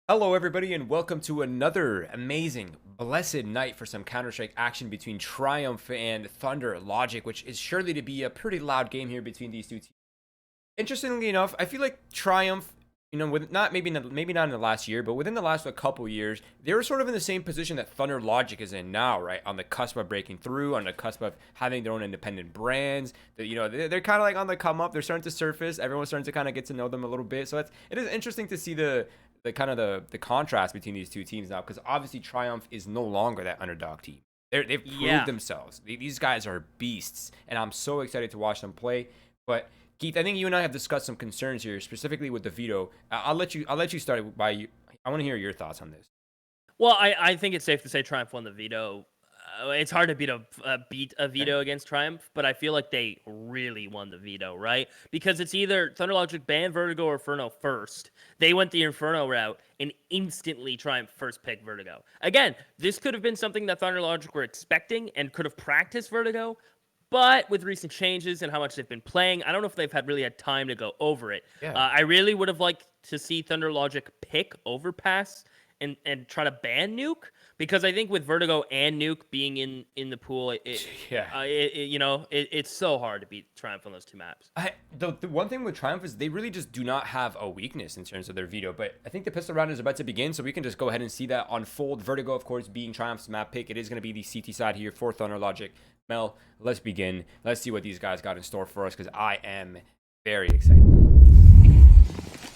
Hello, everybody, and welcome to another amazing, blessed night for some Counter-Strike action between Triumph and Thunder Logic, which is surely to be a pretty loud game here between these two teams. Interestingly enough, I feel like Triumph, with not maybe not in the last year, but within the last couple years, they were sort of in the same position that Thunder Logic is in now, right? On the cusp of breaking through, on the cusp of having their own independent brands. They're kind of like on the come up. They're starting to surface. Everyone's starting to kind of get to know them a little bit. So it is interesting to see the contrast between these two teams now, because obviously Triumph is no longer that underdog team. They've proved themselves. These guys are beasts, and I'm so excited to watch them play. But Keith, I think you and I have discussed some concerns here, specifically with the veto. I'll let you start by. I want to hear your thoughts on this. Well, I think it's safe to say Triumph won the veto. It's hard to beat a veto against Triumph, but I feel like they really won the veto, right? Because it's either Thunder Logic banned Vertigo or Inferno first. They went the Inferno route and instantly Triumph first picked Vertigo. Again, this could have been something that Thunder Logic were expecting and could have practiced Vertigo, but with recent changes and how much they've been playing, I don't know if they've really had time to go over it. Yeah. I really would have liked to see Thunder Logic pick Overpass and try to ban Nuke, because I think with Vertigo and Nuke being in the pool, it's so hard to beat Triumph on those two maps. The one thing with Triumph is they really just do not have a weakness in terms of their veto. But I think the pistol round is about to begin, so we can just go ahead and see that unfold. Vertigo, of course, being Triumph's map pick. It is going to be the CT side here for Thunder Logic. Mel, let's begin. Let's see what these guys got in store for us, because I am very excited.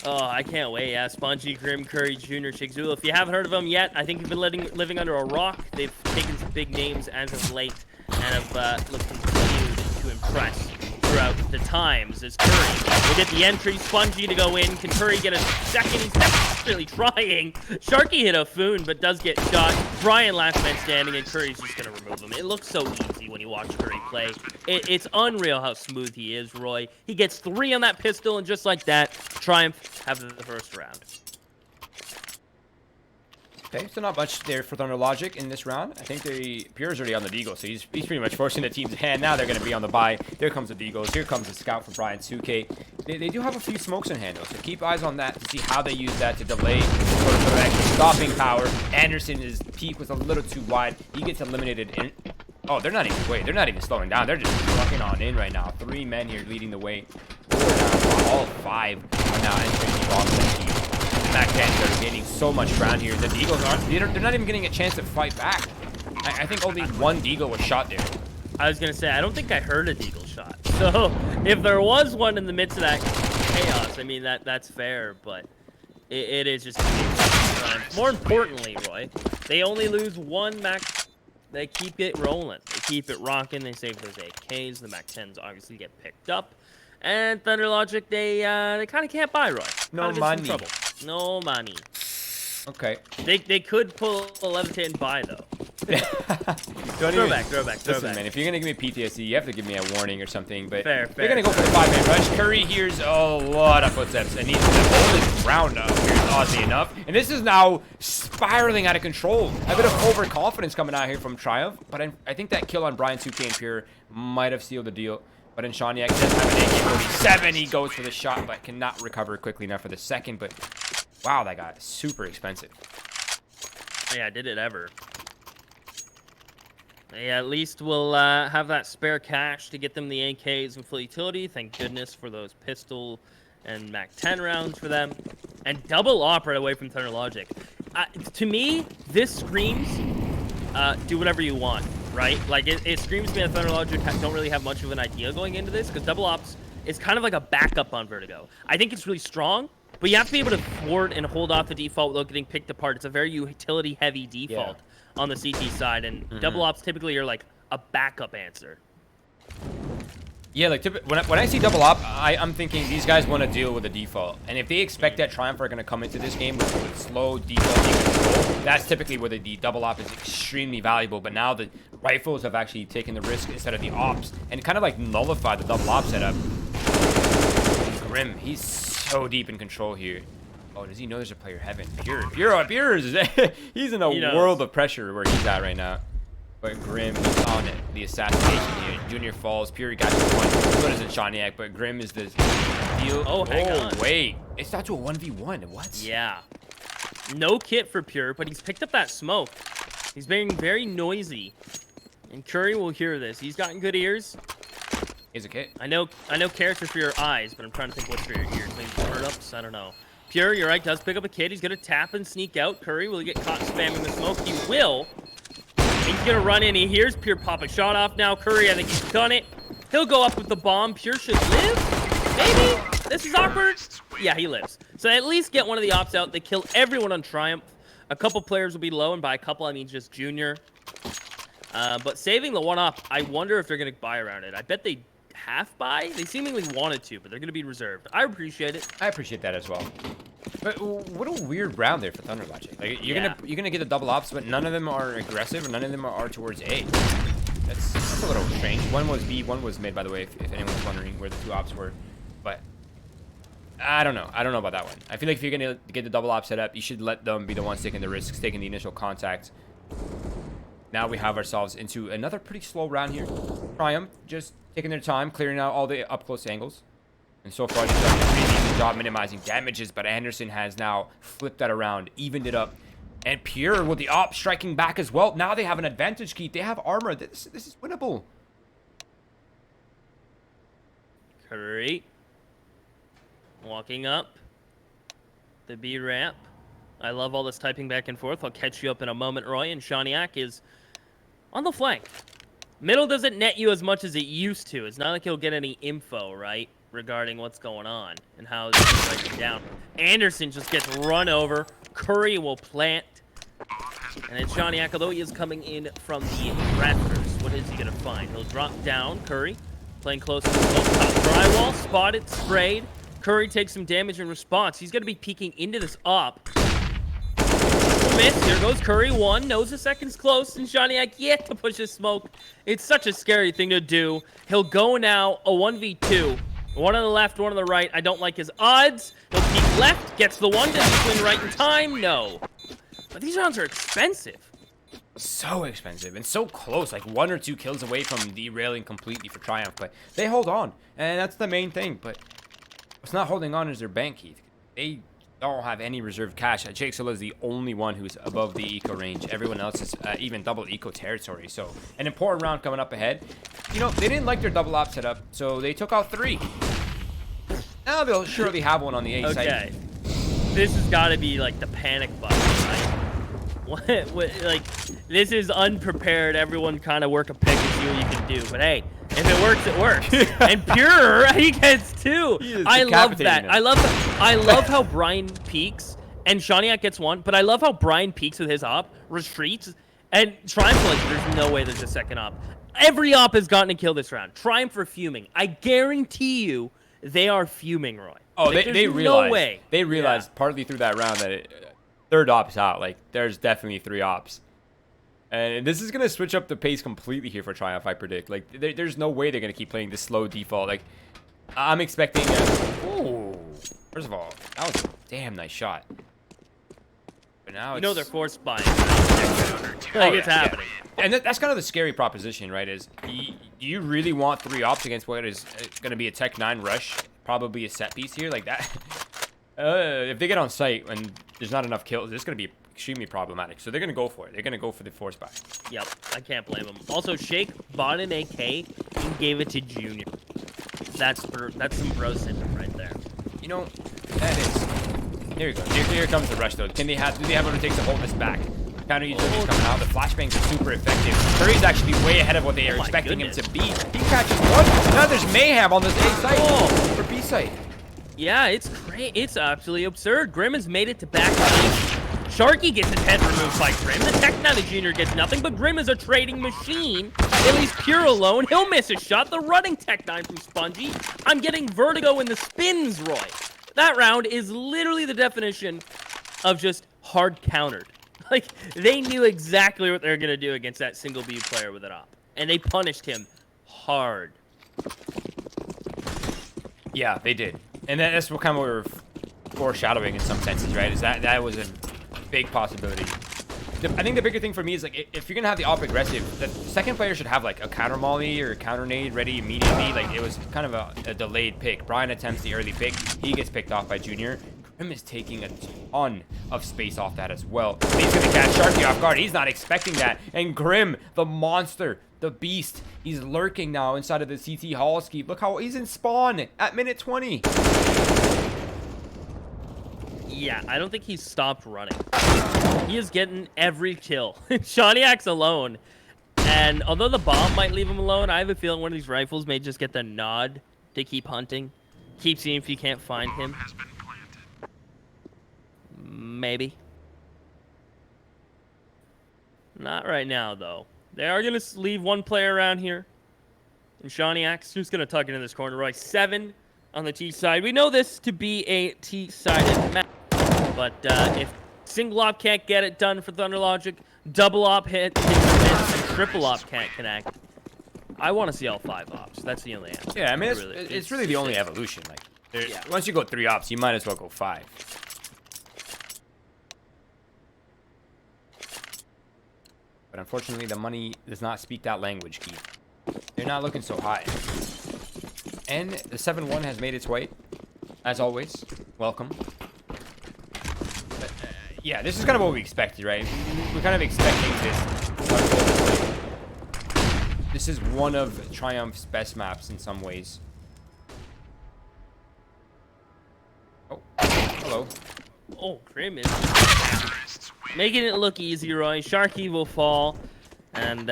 Oh, I can't wait. Yeah, Spongy, Grim, Curry, Jr., Chigzula. If you haven't heard of them yet, I think you've been living under a rock. They've taken some big names as of late and have continued to impress throughout the times. As Curry will get the entry, Spongy to go in. Can Curry get a second? He's desperately trying. Sharky hit a Foon, but does get shot. Brian last man standing, and Curry's just going to remove him. It looks so easy when you watch Curry play. It's unreal how smooth he is, Roy. He gets 3 on that pistol, and just like that, Triumph have the first round. Okay, so not much there for Thunder Logic in this round. I think Pure's already on the Deagle, so he's pretty much forcing the team's hand. Now they're going to be on the buy. There comes the Deagles. Here comes the scout from Brian Suke. They do have a few smokes in hand, though, so keep eyes on that to see how they use that to delay sort of extra stopping power. Anderson's peak was a little too wide. He gets eliminated in... Oh, they're not even slowing down. They're just trucking on in right now. 3 men here leading the way. All 5 are now entering the box. Mac-10s are gaining so much ground here. The Deagles they're not even getting a chance to fight back. I think only one Deagle was shot there. I was going to say, I don't think I heard a Deagle shot. So, if there was one in the midst of that chaos, I mean, that's fair, but it is just... More importantly, Roy, they only lose 1 Mac... They keep it rolling. They keep it rocking. They save those AKs. The Mac-10s obviously get picked up. And Thunder Logic, they kind of can't buy Roy. No money. No money. Okay. They could pull a levitate and buy, though. Throw back. Listen, man, if you're going to give me PTSD, you have to give me a warning or something. But fair. They're going to go for the 5-man rush. Curry hears a lot of footsteps and needs to hold his ground up here, oddly enough. And this is now spiraling out of control. A bit of overconfidence coming out here from Triumph. But I think that kill on Brian Suke and Pure might have sealed the deal. But Inshaniak does have an AK-47. He goes for the shot, but cannot recover quickly enough for the second. But wow, that got super expensive. Yeah, did it ever. Yeah, at least we'll have that spare cash to get them the AKs and full utility. Thank goodness for those pistol and Mac-10 rounds for them. And double op right away from Thunder Logic. To me, this screams do whatever you want. Right? Like, it screams to me that Thunder Logic don't really have much of an idea going into this, because double ops is kind of like a backup on Vertigo. I think it's really strong, but you have to be able to thwart and hold off the default without getting picked apart. It's a very utility-heavy default on the CT side, and double ops typically are like a backup answer. Yeah, like when I see double op, I'm thinking these guys want to deal with the default. And if they expect that Triumph are going to come into this game with slow default control, that's typically where the double op is extremely valuable. But now the rifles have actually taken the risk instead of the ops and kind of like nullified the double op setup. Grim, he's so deep in control here. Oh, does he know there's a player heaven? Pure is he's in a world of pressure where he's at right now. But Grim is on it. The assassination here. Junior falls. Pure got this one. So does Inshaniak, but Grim is the deal. Oh, hang on. Wait. It's not to a 1v1. What? Yeah. No kit for Pure, but he's picked up that smoke. He's being very noisy. And Curry will hear this. He's gotten good ears. He's a kit. I know character for your eyes, but I'm trying to think what's for your ears. Maybe turnips? I don't know. Pure, you're right, does pick up a kid. He's going to tap and sneak out. Curry will get caught spamming the smoke. He will. He's going to run in. He hears Pure pop a shot off now. Curry, I think he's done it. He'll go up with the bomb. Pure should live. Maybe. This is awkward. Yeah, he lives. So at least get one of the ops out. They kill everyone on Triumph. A couple players will be low, and by a couple, I mean just Junior. But saving the one op, I wonder if they're going to buy around it. I bet they half buy. They seemingly wanted to, but they're going to be reserved. I appreciate it. I appreciate that as well. But what a weird round there for Thunder Logic. Like you're gonna get the double ops, but none of them are aggressive, and none of them are towards A. That's a little strange. One was B, one was mid, by the way, if anyone's wondering where the two ops were. But I don't know. I don't know about that one. I feel like if you're gonna get the double op set up, you should let them be the ones taking the risks, taking the initial contact. Now we have ourselves into another pretty slow round here. Triumph just taking their time, clearing out all the up close angles. And so far, they've done a really decent job minimizing damages, but Anderson has now flipped that around, evened it up. And Pure with the op striking back as well. Now they have an advantage, Keith. They have armor. This is winnable. Curry. Walking up the B ramp. I love all this typing back and forth. I'll catch you up in a moment, Roy. And Shaniak is on the flank. Middle doesn't net you as much as it used to. It's not like he'll get any info, right, regarding what's going on and how it's breaking down. Anderson just gets run over. Curry will plant. And then Shaniak, although he is coming in from the rafters, what is he going to find? He'll drop down. Curry playing close to the top drywall. Spotted, sprayed. Curry takes some damage in response. He's going to be peeking into this op. Miss. Here goes Curry. One. Knows the second's close. And Shaniak yet to push his smoke. It's such a scary thing to do. He'll go now a 1v2. One on the left, one on the right. I don't like his odds. He'll peek left. Gets the one. Does he swing right in time? No. But these rounds are expensive. So expensive and so close, like 1 or 2 kills away from derailing completely for Triumph. But they hold on, and that's the main thing. But what's not holding on is their bank, Keith. They don't have any reserve cash. Jake Silla is the only one who's above the eco range. Everyone else is even double eco territory. So an important round coming up ahead. You know, they didn't like their double op setup, so they took out 3. Now they'll surely have one on the A side. Okay. This has got to be like the panic button, right? What, like, this is unprepared. Everyone kind of work a pick and see what you can do. But hey, if it works, it works. And Pure, he gets 2. I love that. I love how Brian peeks and Shaniak gets 1. But I love how Brian peeks with his op, retreats, and Triumph like, there's no way there's a second op. Every op has gotten a kill this round. Triumph for fuming. I guarantee you, they are fuming, Roy. Oh, like, they realized. No way. They realized partly through that round that third op's out. Like, there's definitely 3 ops. And this is going to switch up the pace completely here for Triumph, I predict. Like, there's no way they're going to keep playing this slow default. Like, I'm expecting... Ooh. First of all, that was a damn nice shot. But now it's... You know they're forced buying. Like, it's happening. Yeah. And that's kind of the scary proposition, right? Is you really want 3 ops against what is going to be a Tech 9 rush? Probably a set piece here like that. If they get on site and there's not enough kills, it's going to be extremely problematic. So they're going to go for it. They're going to go for the force buy. Yep, I can't blame them. Also, Shake bought an AK and gave it to Junior. That's some bro syndrome right there. You know, that is... Here we go. Here comes the rush, though. Do they have what it takes to hold this back? Counter utilities coming out. The flashbangs are super effective. Curry's actually way ahead of what they are expecting him to be. He catches 1. Now there's mayhem on this A site or B site. Yeah, it's great. It's absolutely absurd. Grim has made it to back range. Sharky gets his head removed by Grim. The Tech 9 Junior gets nothing, but Grim is a trading machine. At least Pure alone. He'll miss a shot. The running Tech 9 from Spongy. I'm getting vertigo in the spins, Roy. That round is literally the definition of just hard countered. Like, they knew exactly what they were going to do against that single B player with an op. And they punished him hard. Yeah, they did. And that's what kind of we were foreshadowing in some senses, right? Is that was a big possibility. I think the bigger thing for me is, like, if you're going to have the op aggressive, the second player should have, like, a counter molly or a counter nade ready immediately. Like, it was kind of a delayed pick. Brian attempts the early pick. He gets picked off by Junior. Grim is taking a ton of space off that as well. He's going to catch Sharky off guard. He's not expecting that. And Grim, the monster, the beast, he's lurking now inside of the CT Hall Ski. Look how he's in spawn at minute 20. Yeah, I don't think he's stopped running. He is getting every kill. Shawniak's alone. And although the bomb might leave him alone, I have a feeling one of these rifles may just get the nod to keep hunting. Keep seeing if you can't find him. Maybe. Not right now, though. They are going to leave one player around here. And Shawniak's just going to tuck into this corner. Roy, 7 on the T side. We know this to be a T-sided map. But if single op can't get it done for Thunder Logic, double op hit, and triple op can't connect, I want to see all 5 ops. That's the only answer. Yeah, I mean, it's really the only evolution. Like, yeah. Once you go 3 ops, you might as well go 5. But unfortunately, the money does not speak that language, Keith. They're not looking so high. And the 7-1 has made its way, as always. Welcome. But, yeah, this is kind of what we expected, right? We're kind of expecting this. This is one of Triumph's best maps in some ways. Oh, hello. Oh, Grim is making it look easy, Roy. Sharky will fall. And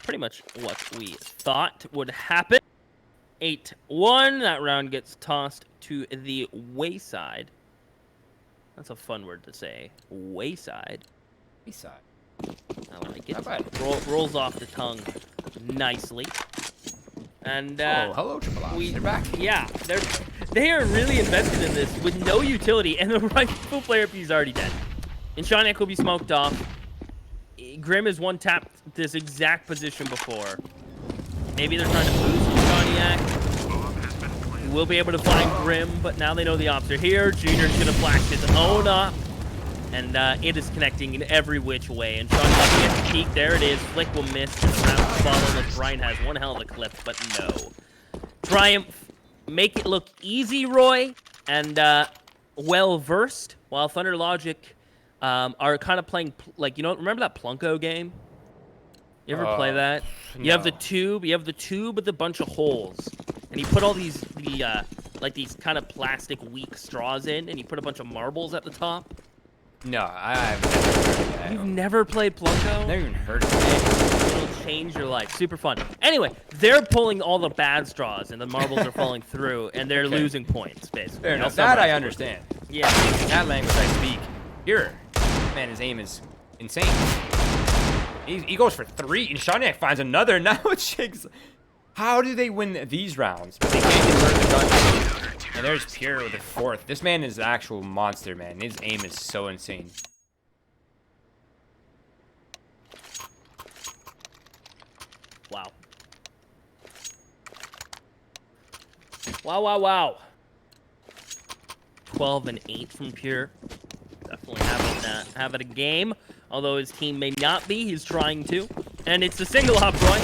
pretty much what we thought would happen. 8-1. That round gets tossed to the wayside. That's a fun word to say. Wayside. Seaside. I like it. Not bad. Rolls off the tongue nicely. And oh, hello, Triple Ops. They're back. Yeah, they are really invested in this with no utility, and the rifle player P is already dead. And Shawniak will be smoked off. Grim has one-tapped this exact position before. Maybe they're trying to boost Shawniak. We'll be able to find Grim, but now they know the ops are here. Junior's going to flash his own op. And it is connecting in every which way. And Shawniak gets peek. There it is. Flick will miss. And the round will follow as Brian has one hell of a clip, but no. Triumph, make it look easy, Roy, and well-versed, while Thunder Logic are kind of playing, like, you know, remember that Plunko game? You ever play that? You have the tube with a bunch of holes. And you put all these, like these kind of plastic weak straws in, and you put a bunch of marbles at the top. No, I've never heard of that. You've never played Plunko? Never even heard of it. It'll change your life. Super fun. Anyway, they're pulling all the bad straws, and the marbles are falling through, and they're losing points, basically. Fair enough. That I understand. Yeah. That language I speak. Here, man, his aim is insane. He goes for 3, and Shawniak finds another. Now it's Shig's. How do they win these rounds? But they can't convert the gun. And there's Pierre with the 4th. This man is an actual monster, man. His aim is so insane. Wow. Wow. 12 and 8 from Pure. Definitely having a game. Although his team may not be, he's trying to. And it's a single hop, Roy.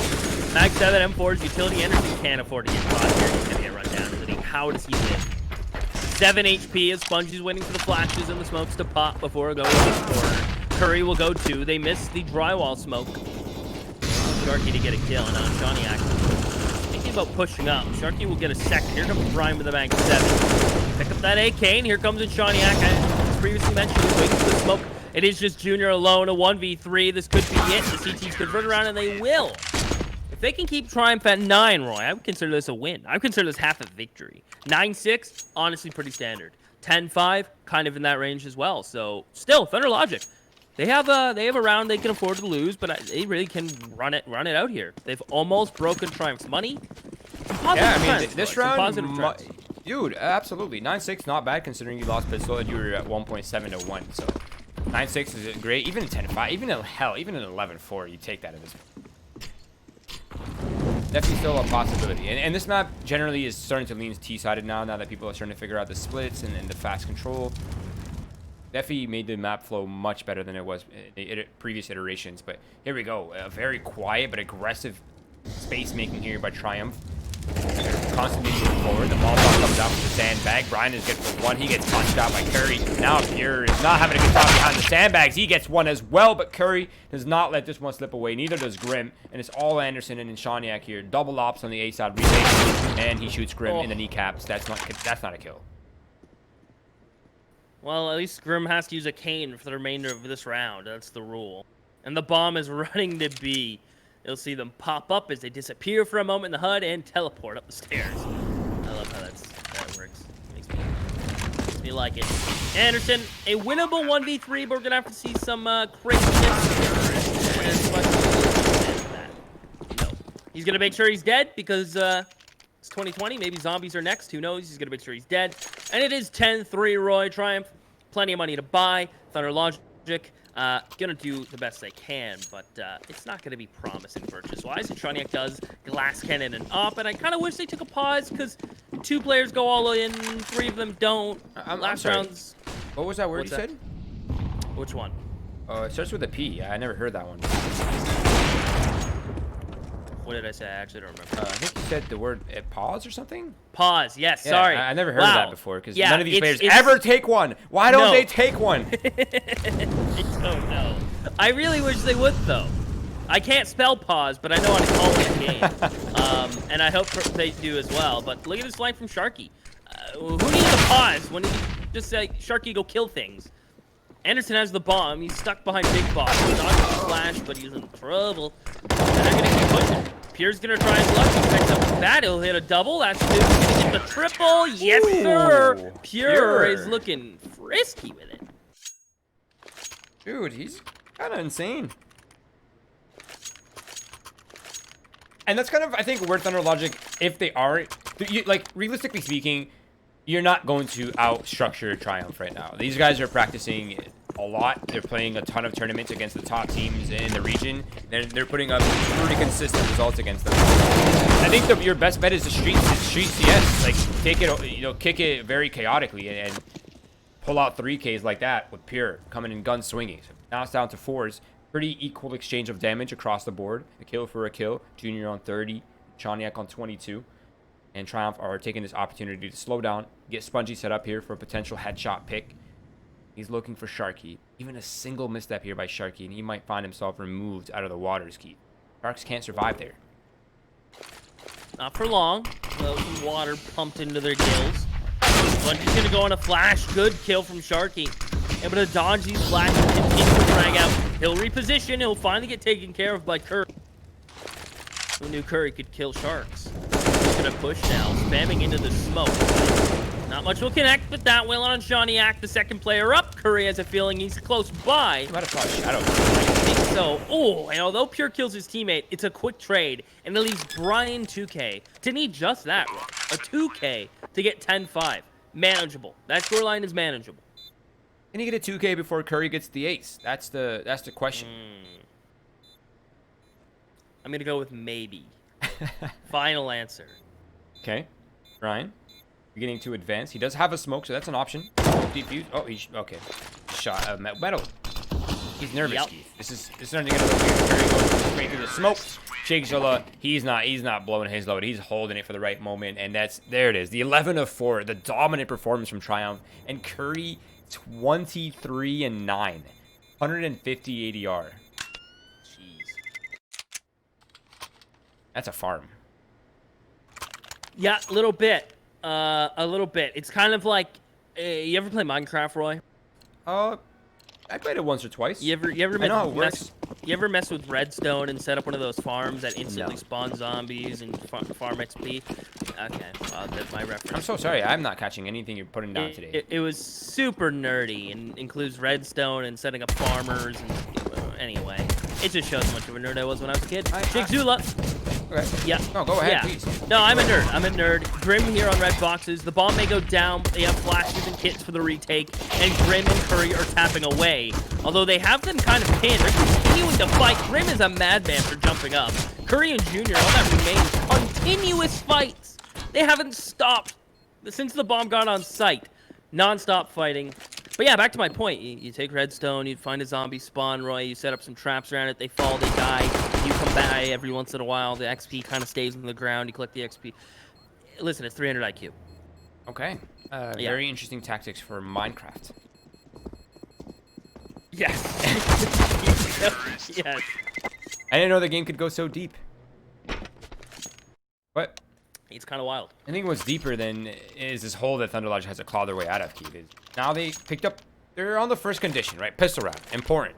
Mag 7 M4's utility energy can't afford to get caught here. He's gonna get run down. How does he live? 7 HP as Spongy's waiting for the flashes and the smokes to pop before going to the corner. Curry will go 2. They miss the drywall smoke. Sharky to get a kill, and now Shawniak thinking about pushing up. Sharky will get a second. Here comes Brian with the Mag 7. Pick up that AK, and here comes a Shawniak. As previously mentioned, he's waiting for the smoke. It is just Junior alone, a 1v3. This could be it. The CTs could turn around, and they will. If they can keep Triumph at 9, Roy, I would consider this a win. I would consider this half a victory. 9-6, honestly pretty standard. 10-5, kind of in that range as well. So, still, Thunder Logic. They have a round they can afford to lose, but they really can run it out here. They've almost broken Triumph's money. Yeah, I mean, this round, dude, absolutely. 9-6, not bad considering you lost pistol and you were at 1.7 to 1. So, 9-6 is great. Even in 10-5, even in 11-4, you take that in this. Definitely still a possibility. And this map generally is starting to lean T-sided now that people are starting to figure out the splits and the fast control. Definitely made the map flow much better than it was in previous iterations. But here we go. A very quiet but aggressive space making here by Triumph. constantly moving forward. The Molotov comes out from the sandbag. Brian is good for one. He gets punched out by Curry. Now Pure is not having a good time behind the sandbags. He gets one as well, but Curry does not let this one slip away. Neither does Grim. And it's all Anderson and Shaniak here. Double ops on the A side retake, and he shoots Grim in the kneecaps. That's not a kill. Well, at least Grim has to use a cane for the remainder of this round. That's the rule. And the bomb is running to B. You'll see them pop up as they disappear for a moment in the HUD and teleport up the stairs. I love how that works. Makes me like it. Anderson, a winnable 1v3, but we're going to have to see some craziness. No. He's going to make sure he's dead because it's 2020. Maybe zombies are next. Who knows? He's going to make sure he's dead. And it is 10-3 Roy Triumph. Plenty of money to buy. Thunder Logic. Gonna do the best they can, but it's not gonna be promising purchase-wise. And Troniak does glass cannon and up, and I kind of wish they took a pause because 2 players go all in, 3 of them don't. I'm sorry. Rounds. What was that word you said? Which one? It starts with a P. I never heard that one. What did I say? I actually don't remember. I think you said the word pause or something? Pause, yes, Yeah, sorry. I never heard of that before because none of these players it's... ever take one. Why don't they take one? I don't know. I really wish they would, though. I can't spell pause, but I know how to call it in game. And I hope they do as well. But look at this line from Sharky. Who needs a pause when he just say, Sharky, go kill things? Anderson has the bomb. He's stuck behind Big Boss. He's not going to splash, but he's in trouble. And they're going to keep pushing. Pierre's going to try his luck. He picks up that. He'll hit a double. That's 2. He's going to get the triple. Yes, sir. Pure is looking frisky with it. Dude, he's kind of insane. And that's kind of, I think, where Thunder Logic, if they are, like, realistically speaking, you're not going to out-structure Triumph right now. These guys are practicing a lot. They're playing a ton of tournaments against the top teams in the region. They're putting up pretty consistent results against them. I think your best bet is the street CS. Like, take it, kick it very chaotically and pull out 3Ks like that with Pure coming in gun swinging. So now it's down to 4s. Pretty equal exchange of damage across the board. A kill for a kill. Junior on 30. Choniak on 22. And Triumph are taking this opportunity to slow down, get Spongy set up here for a potential headshot pick. He's looking for Sharky. Even a single misstep here by Sharky, and he might find himself removed out of the waters, Keith. Sharks can't survive there. Not for long. Some water pumped into their gills. Spongy's going to go on a flash. Good kill from Sharky. Able to dodge these flashes, continue to drag out. He'll reposition. He'll finally get taken care of by Curry. Who knew Curry could kill Sharks? He's going to push now, spamming into the smoke. Not much will connect, but that will on Shaniak, the second player up. Curry has a feeling he's close by. Might have caught Shadow. I think so. Oh, and although Pure kills his teammate, it's a quick trade, and it leaves Brian 2K to need just that, a 2K to get 10-5. Manageable. That scoreline is manageable. Can he get a 2K before Curry gets the ace? That's the question. I'm gonna go with maybe. Final answer. Okay, Ryan, beginning to advance. He does have a smoke, so that's an option. Defuse. Oh, he's okay. Shot metal. He's nervous, Keith. This is starting to get a little weird. Curry goes straight through the smoke. Shake Zilla, he's not blowing his load. He's holding it for the right moment, and there it is. The 11 of 4, the dominant performance from Triumph, and Curry 23-9, 150 ADR. That's a farm. Yeah, a little bit. A little bit. It's kind of like, you ever play Minecraft, Roy? I played it once or twice. You ever I know how it works. You ever mess with redstone and set up one of those farms that instantly spawn zombies and farm XP? Okay, well, that's my reference. I'm so sorry. I'm not catching anything you're putting down today. It was super nerdy and includes redstone and setting up farmers. And anyway, it just shows how much of a nerd I was when I was a kid. Jake Zula. Okay. Yeah. No, go ahead, please. No, I'm a nerd. I'm a nerd. Grim here on red boxes. The bomb may go down. They have flashes and kits for the retake. And Grim and Curry are tapping away. Although they have them kind of pinned. They're continuing to fight. Grim is a madman for jumping up. Curry and Junior, all that remains continuous fights. They haven't stopped since the bomb got on site. Non-stop fighting. But yeah, back to my point. You take redstone, you find a zombie spawn, Roy, you set up some traps around it, they fall, they die, you come by every once in a while, the XP kind of stays on the ground, you collect the XP. Listen, it's 300 IQ. Okay. Very interesting tactics for Minecraft. Yes. Yes. I didn't know the game could go so deep. But It's kind of wild. I think what's deeper than is this hole that Thunder Logic has to claw their way out of, Keith. Now they picked up, they're on the first condition, right? Pistol round, important.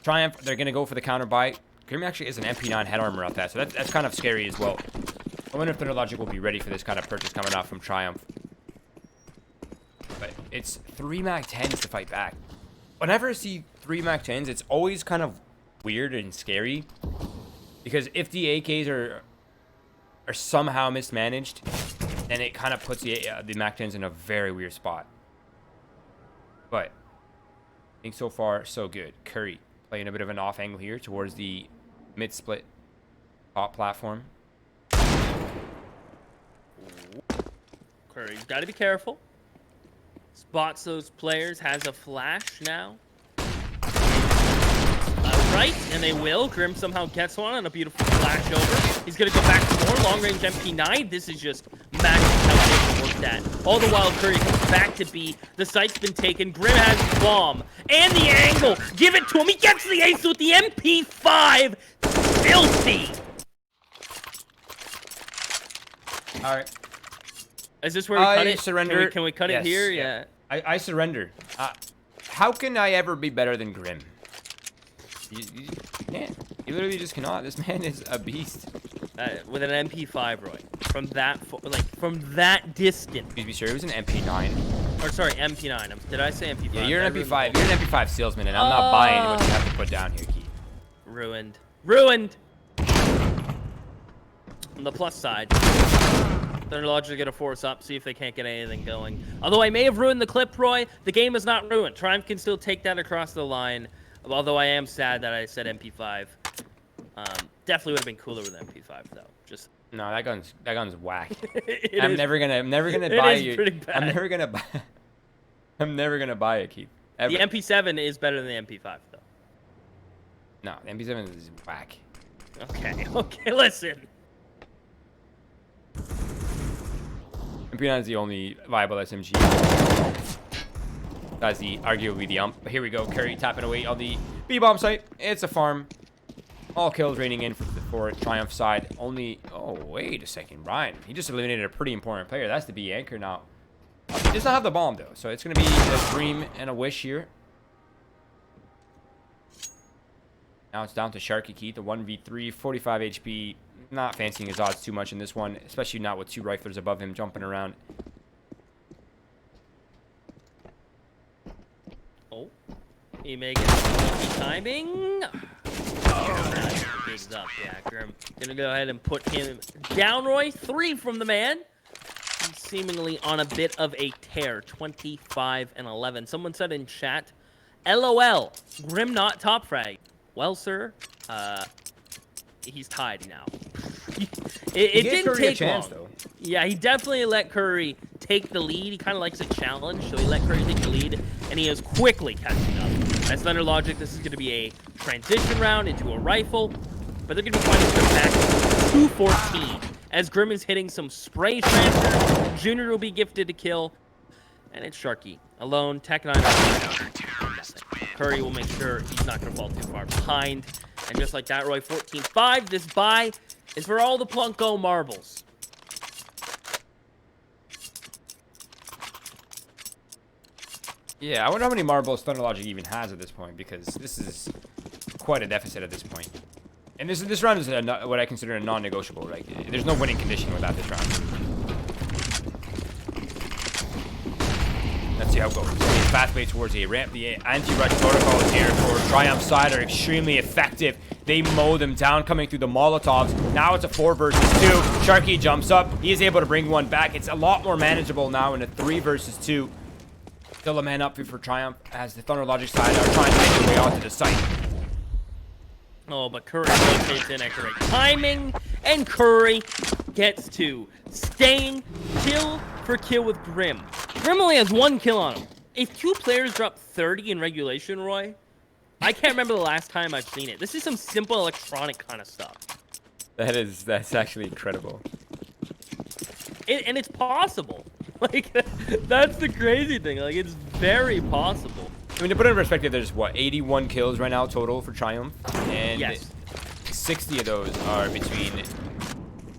Triumph, they're going to go for the counter buy. Grim actually is an MP9 head armor out that, so that's kind of scary as well. I wonder if Thunder Logic will be ready for this kind of purchase coming out from Triumph. But it's 3 Mac 10s to fight back. Whenever I see 3 Mac 10s, it's always kind of weird and scary. Because if the AKs are somehow mismanaged, then it kind of puts the Mac 10s in a very weird spot. But I think so far, so good. Curry playing a bit of an off angle here towards the mid-split top platform. Curry's got to be careful. Spots those players, has a flash now. Right, and they will. Grim somehow gets one on a beautiful flash over. He's going to go back for more long-range MP9. This is just magic calculation worked at. All the while, Curry comes back to B. The site's been taken. Grim has the bomb. And the angle. Give it to him. He gets the ace with the MP5. Filthy. All right. Is this where we cut it? Surrender. Can we cut it here? Yeah. I surrender. How can I ever be better than Grim? You can't. You literally just cannot. This man is a beast. With an MP5, Roy. From that distance. Please be sure it was an MP9. Or sorry, MP9. Did I say MP5? Yeah, you're an MP5. You're an MP5 salesman, and I'm not buying what you have to put down here, Keith. Ruined. Ruined! On the plus side, they're logically going to force up, see if they can't get anything going. Although I may have ruined the clip, Roy, the game is not ruined. Triumph can still take that across the line. Although I am sad that I said MP5. Definitely would have been cooler with MP5 though. Just no, that gun's whack. I'm never gonna buy you. I'm never gonna buy it, Keith. Ever. The MP7 is better than the MP5 though. No, the MP7 is whack. Okay, listen. MP9 is the only viable SMG. That's arguably the ump. But here we go. Curry tapping away on the B-bomb site. It's a farm. All kills raining in for Triumph side. Only... Oh, wait a second. Ryan. He just eliminated a pretty important player. That's the B anchor now. He does not have the bomb, though. So it's going to be a dream and a wish here. Now it's down to Sharky Keith. The 1v3. 45 HP. Not fancying his odds too much in this one. Especially not with two riflers above him jumping around. He may get timing. Oh, bigs up. Yeah, Grim. Gonna go ahead and put him down, Roy. 3 from the man. He's seemingly on a bit of a tear. 25 and 11. Someone said in chat, LOL, Grim not top frag. Well, sir, he's tied now. it didn't take long. Though. Yeah, he definitely let Curry take the lead. He kind of likes a challenge, so he let Curry take the lead, and he is quickly catching up. That's Thunder Logic. This is going to be a transition round into a rifle, but they're going to be finding Grim back 214 as Grim is hitting some spray transfer. Junior will be gifted to kill, and it's Sharky alone. Tech 9. Curry will make sure he's not going to fall too far behind, and just like that, Roy, 14-5. This buy is for all the Plunko marbles. Yeah, I wonder how many marbles Thunder Logic even has at this point, because this is quite a deficit at this point. And this round is what I consider a non-negotiable. Like, there's no winning condition without this round. Let's see how it goes. Pathway towards a ramp. The anti-rush protocols here for Triumph side are extremely effective. They mow them down coming through the Molotovs. Now it's a 4 versus 2. Sharky jumps up. He is able to bring one back. It's a lot more manageable now in a 3 versus 2. Still a man up for Triumph as the Thunder Logic side are trying to make their way onto the site. Oh, but Curry rotates in at great timing, and Curry gets to staying kill for kill with Grim. Grim only has 1 kill on him. If 2 players drop 30 in regulation, Roy, I can't remember the last time I've seen it. This is some simple electronic kind of stuff. That's actually incredible. and it's possible. Like, that's the crazy thing. Like, it's very possible. I mean, to put it in perspective, there's what, 81 kills right now total for Triumph, and Yes. 60 of those are between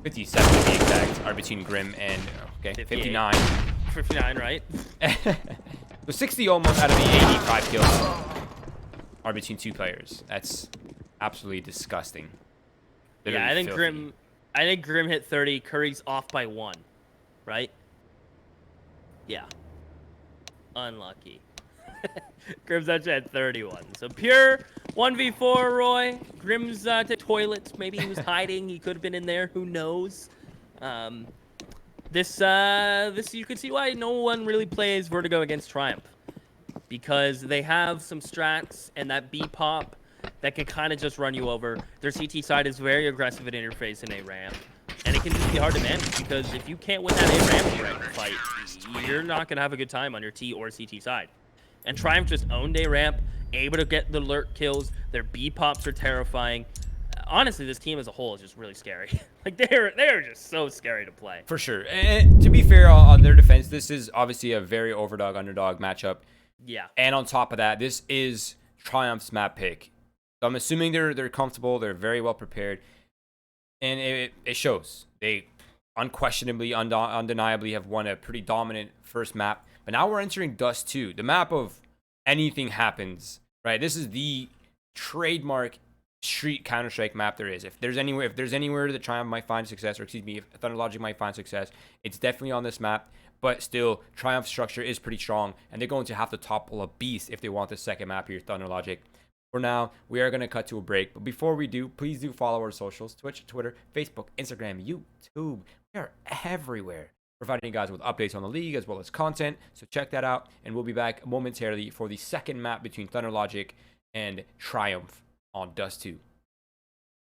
57 to be exact, are between Grim and 59. 59, right? So 60 almost out of the 85 kills are between 2 players. That's absolutely disgusting. Yeah, I think filthy. Grim hit 30. Curry's off by 1, right? Yeah. Unlucky. Grim's actually at 31. So pure 1v4, Roy. Grim's to toilets. Maybe he was hiding. He could have been in there. Who knows? This you can see why no one really plays Vertigo against Triumph, because they have some strats and that B pop that can kind of just run you over. Their CT side is very aggressive at interface and A ramp, and it can just be hard to manage, because if you can't win that A ramp fight, you're not gonna have a good time on your T or CT side. And Triumph just owned A ramp, able to get the alert kills. Their B pops are terrifying. Honestly, this team as a whole is just really scary. Like, they're just so scary to play. For sure. And to be fair, on their defense, this is obviously a very overdog-underdog matchup. Yeah. And on top of that, this is Triumph's map pick. So I'm assuming they're comfortable. They're very well prepared. And it shows. They unquestionably, undeniably have won a pretty dominant first map. But now we're entering Dust 2, the map of anything happens, right? This is the trademark street Counter-Strike map there is. If there's anywhere that Triumph might find success, or excuse me, if Thunder Logic might find success, it's definitely on this map. But still, Triumph's structure is pretty strong, and they're going to have to topple a beast if they want the second map here, Thunder Logic. For now, we are going to cut to a break. But before we do, please do follow our socials: Twitch, Twitter, Facebook, Instagram, YouTube. We are everywhere, providing you guys with updates on the league as well as content. So check that out, and we'll be back momentarily for the second map between Thunder Logic and Triumph on Dust 2.